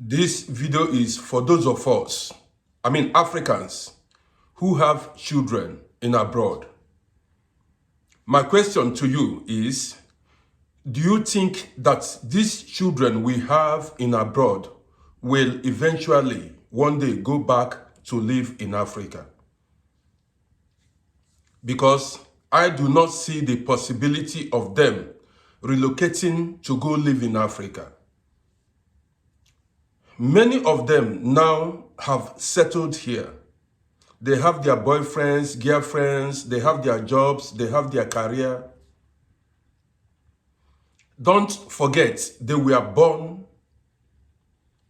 This video is for those of us, Africans, who have children in abroad. My question to you is, do you think that these children we have in abroad will eventually one day go back to live in Africa? Because I do not see the possibility of them relocating to go live in Africa. Many of them now have settled here. They have their boyfriends, girlfriends, they have their jobs, they have their career. Don't forget, they were born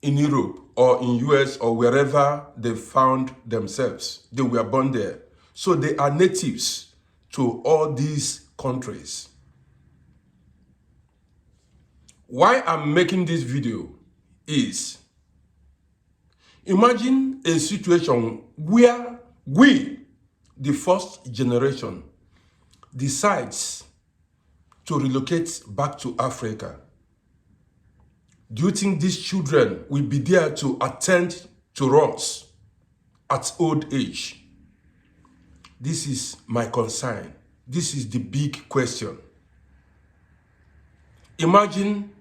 in Europe or in US or wherever they found themselves. They were born there. So they are natives to all these countries. Why I'm making this video is, imagine a situation where we, the first generation, decides to relocate back to Africa. Do you think these children will be there to attend to us at old age? This is my concern. This is the big question. Imagine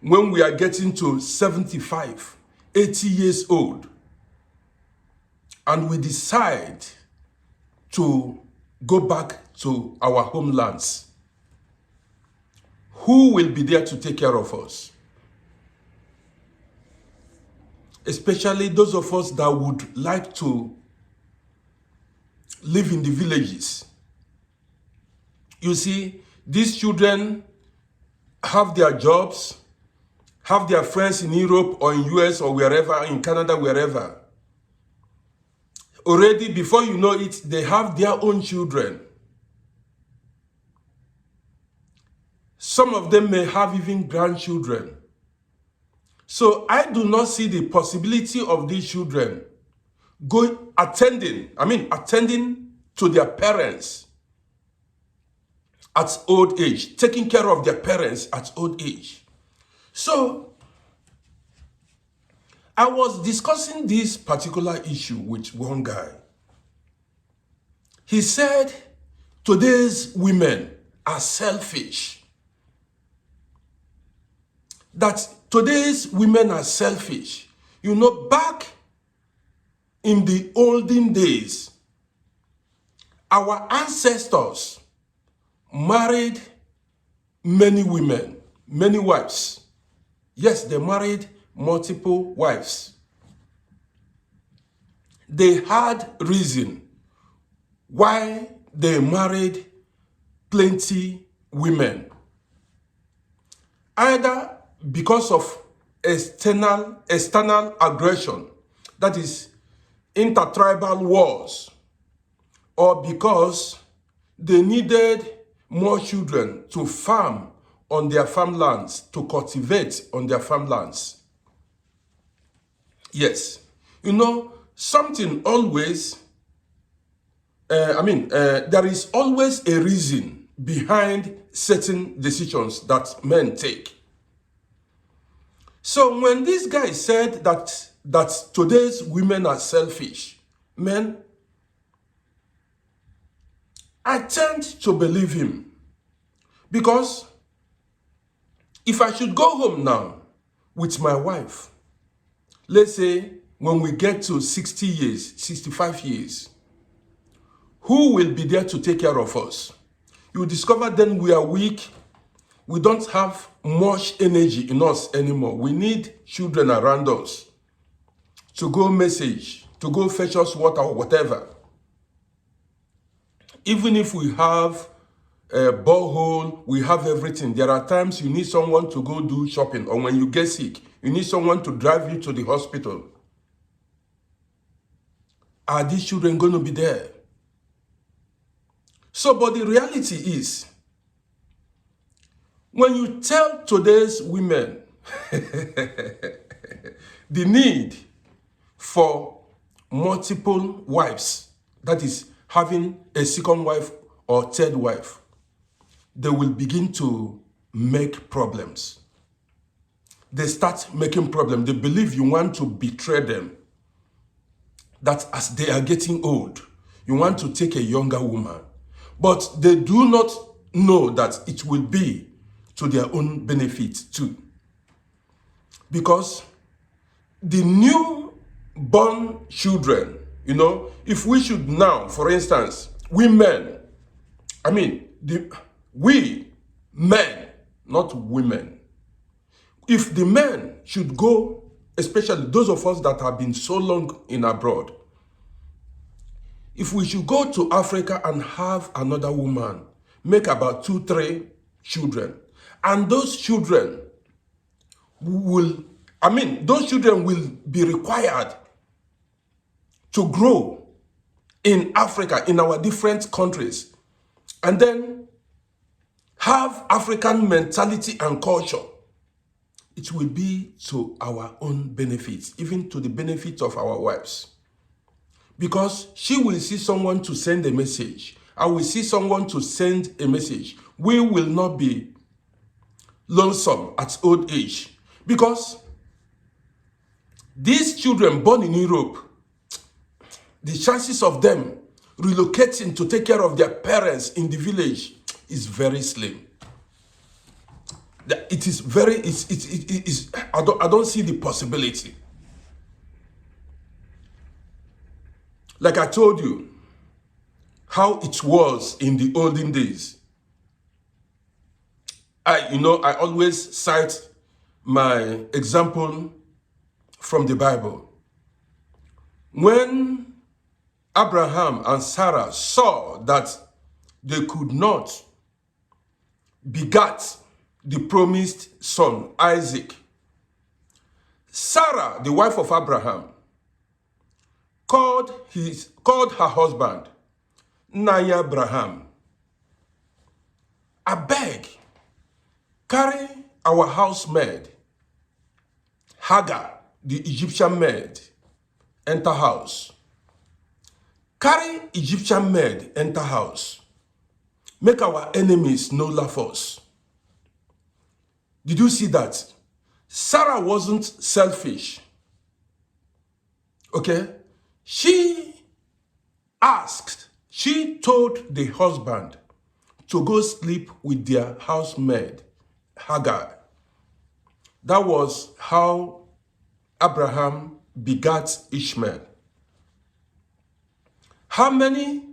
when we are getting to 75, 80 years old, and we decide to go back to our homelands. Who will be there to take care of us? Especially those of us that would like to live in the villages. You see, these children have their jobs, have their friends in Europe or in US or wherever, in Canada, wherever. Already, before you know it, they have their own children. Some of them may have even grandchildren. So I do not see the possibility of these children attending to their parents at old age, taking care of their parents at old age. So I was discussing this particular issue with one guy. He said, today's women are selfish. That today's women are selfish. You know, back in the olden days, our ancestors married many women, many wives. Yes, they married multiple wives. They had reason why they married plenty women. Either because of external aggression, that is intertribal wars, or because they needed more children to farm on their farmlands, to cultivate on their farmlands. Yes, you know, something always, there is always a reason behind certain decisions that men take. So when this guy said that today's women are selfish, men, I tend to believe him. Because if I should go home now with my wife, let's say when we get to 60 years, 65 years, who will be there to take care of us? You discover then we are weak. We don't have much energy in us anymore. We need children around us to go message, to go fetch us water or whatever. Even if we have a borehole, we have everything. There are times you need someone to go do shopping, or when you get sick, you need someone to drive you to the hospital. Are these children going to be there? So, but the reality is, when you tell today's women the need for multiple wives, that is, having a second wife or third wife, they will begin to make problems. they start making problems. They believe you want to betray them. That as they are getting old, you want to take a younger woman. But they do not know that it will be to their own benefit too. Because the newborn children, if we should now, for instance, we men, we men, not women, if the men should go, especially those of us that have been so long in abroad, if we should go to Africa and have another woman, make about 2-3 children, and those children will be required to grow in Africa, in our different countries, and then have African mentality and culture. It will be to our own benefit, even to the benefit of our wives. Because she will see someone to send a message. I will see someone to send a message. We will not be lonesome at old age. Because these children born in Europe, the chances of them relocating to take care of their parents in the village is very slim. It is very, I don't see the possibility. Like I told you, how it was in the olden days. I always cite my example from the Bible. When Abraham and Sarah saw that they could not beget the promised son, Isaac, Sarah, the wife of Abraham, called her husband, Naya Abraham. I beg, carry our housemaid, Hagar, the Egyptian maid, enter house. Carry Egyptian maid, enter house. Make our enemies no laugh us. Did you see that? Sarah wasn't selfish. Okay? She told the husband to go sleep with their housemaid, Hagar. That was how Abraham begat Ishmael. How many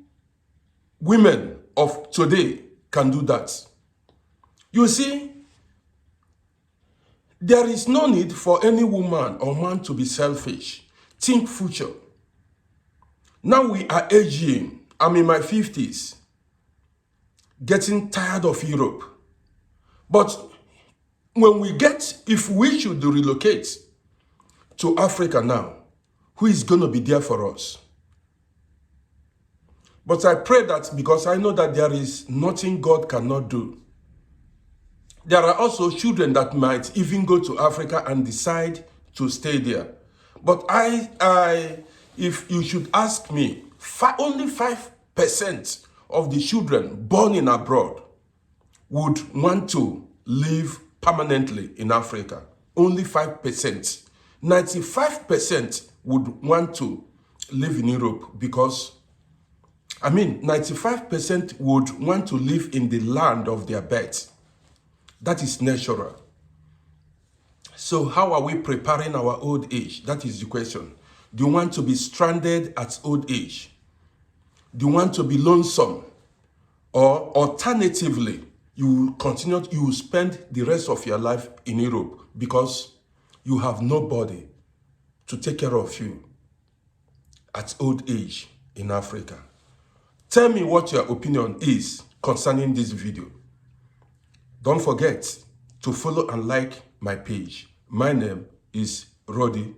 women of today can do that? You see, there is no need for any woman or man to be selfish. Think future. Now we are aging. I'm in my 50s, getting tired of Europe. But if we should relocate to Africa now, who is going to be there for us? But I pray that, because I know that there is nothing God cannot do. There are also children that might even go to Africa and decide to stay there. But if you should ask me, only 5% of the children born in abroad would want to live permanently in Africa. Only 5%. 95% would want to live in Europe, because 95% would want to live in the land of their birth. That is natural. So how are we preparing our old age? That is the question. Do you want to be stranded at old age? Do you want to be lonesome? Or alternatively, you will spend the rest of your life in Europe because you have nobody to take care of you at old age in Africa. Tell me what your opinion is concerning this video. Don't forget to follow and like my page. My name is Roddy